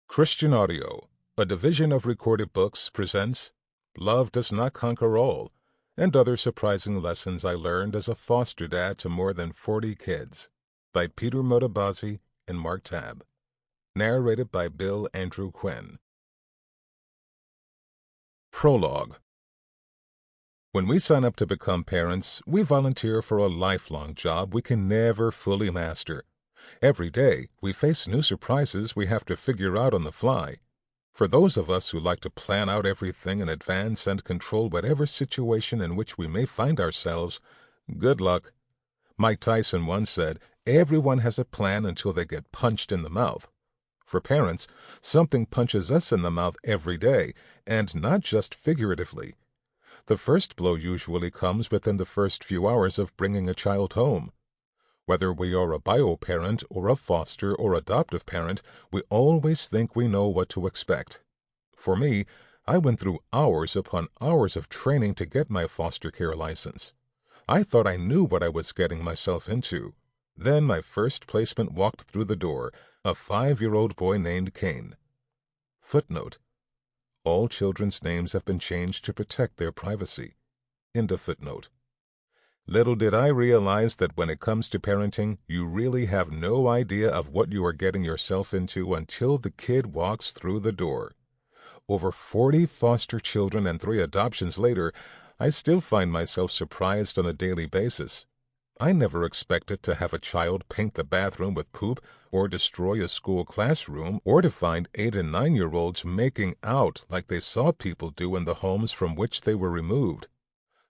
Christian Audio, a division of Recorded Books, presents Love Does Not Conquer All, and Other Surprising Lessons I Learned as a Foster Dad to More Than 40 Kids, by Peter Mutabazi and Mark Tabb. Narrated by Bill Andrew Quinn. Prologue. When we sign up to become parents, we volunteer for a lifelong job we can never fully master. Every day, we face new surprises we have to figure out on the fly. For those of us who like to plan out everything in advance and control whatever situation in which we may find ourselves, good luck. Mike Tyson once said, "Everyone has a plan until they get punched in the mouth." For parents, something punches us in the mouth every day, and not just figuratively. The first blow usually comes within the first few hours of bringing a child home. Whether we are a bio-parent or a foster or adoptive parent, we always think we know what to expect. For me, I went through hours upon hours of training to get my foster care license. I thought I knew what I was getting myself into. Then my first placement walked through the door, a 5-year-old boy named Cain. Footnote: all children's names have been changed to protect their privacy. End of footnote. Little did I realize that when it comes to parenting, you really have no idea of what you are getting yourself into until the kid walks through the door. Over 40 foster children and 3 adoptions later, I still find myself surprised on a daily basis. I never expected to have a child paint the bathroom with poop, or destroy a school classroom, or to find 8- and 9-year-olds making out like they saw people do in the homes from which they were removed.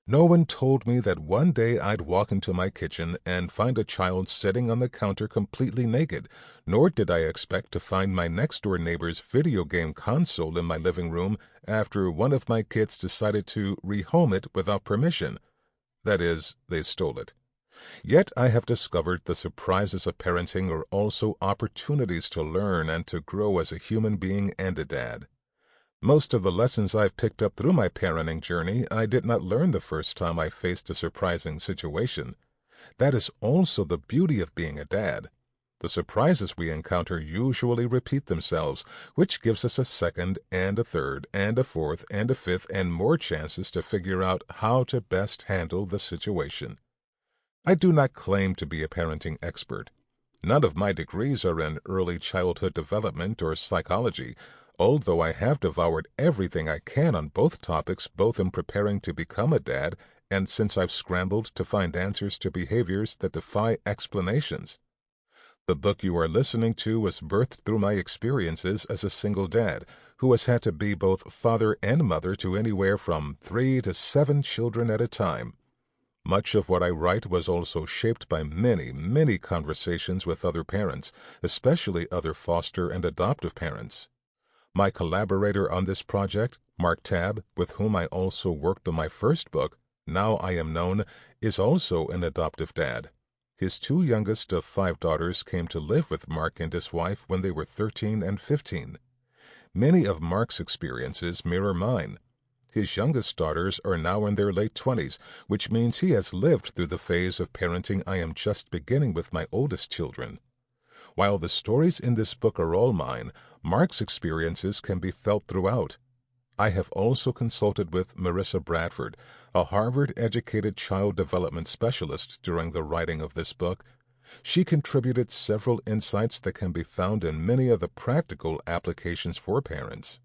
No one told me that one day I'd walk into my kitchen and find a child sitting on the counter completely naked, nor did I expect to find my next-door neighbor's video game console in my living room after one of my kids decided to rehome it without permission. That is, they stole it. Yet I have discovered the surprises of parenting are also opportunities to learn and to grow as a human being and a dad. Most of the lessons I've picked up through my parenting journey I did not learn the first time I faced a surprising situation. That is also the beauty of being a dad. The surprises we encounter usually repeat themselves, which gives us a second and a third and a fourth and a fifth and more chances to figure out how to best handle the situation. I do not claim to be a parenting expert. None of my degrees are in early childhood development or psychology, although I have devoured everything I can on both topics, both in preparing to become a dad and since I've scrambled to find answers to behaviors that defy explanations. The book you are listening to was birthed through my experiences as a single dad who has had to be both father and mother to anywhere from 3 to 7 children at a time. Much of what I write was also shaped by many conversations with other parents, especially other foster and adoptive parents. My collaborator on this project, Mark Tabb, with whom I also worked on my first book, Now I Am Known, is also an adoptive dad. His 2 youngest of 5 daughters came to live with Mark and his wife when they were 13 and 15. Many of Mark's experiences mirror mine. His youngest daughters are now in their late 20s, which means he has lived through the phase of parenting I am just beginning with my oldest children. While the stories in this book are all mine, Mark's experiences can be felt throughout. I have also consulted with Marissa Bradford, a Harvard-educated child development specialist, during the writing of this book. She contributed several insights that can be found in many of the practical applications for parents.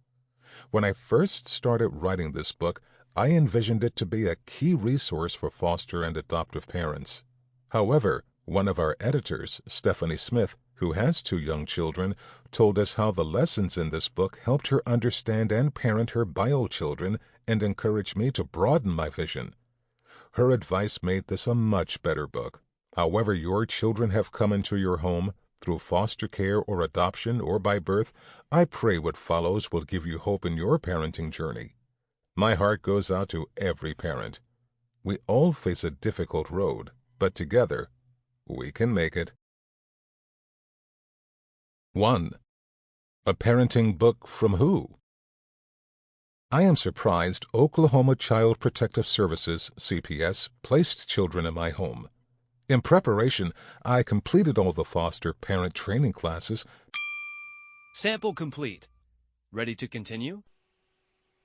When I first started writing this book, I envisioned it to be a key resource for foster and adoptive parents. However, one of our editors, Stephanie Smith, who has 2 young children, told us how the lessons in this book helped her understand and parent her bio children and encouraged me to broaden my vision. Her advice made this a much better book. However your children have come into your home, through foster care or adoption or by birth, I pray what follows will give you hope in your parenting journey. My heart goes out to every parent. We all face a difficult road, but together, we can make it. 1. A parenting book from who? I am surprised Oklahoma Child Protective Services, CPS, placed children in my home. In preparation, I completed all the foster parent training classes Sample complete. Ready to continue?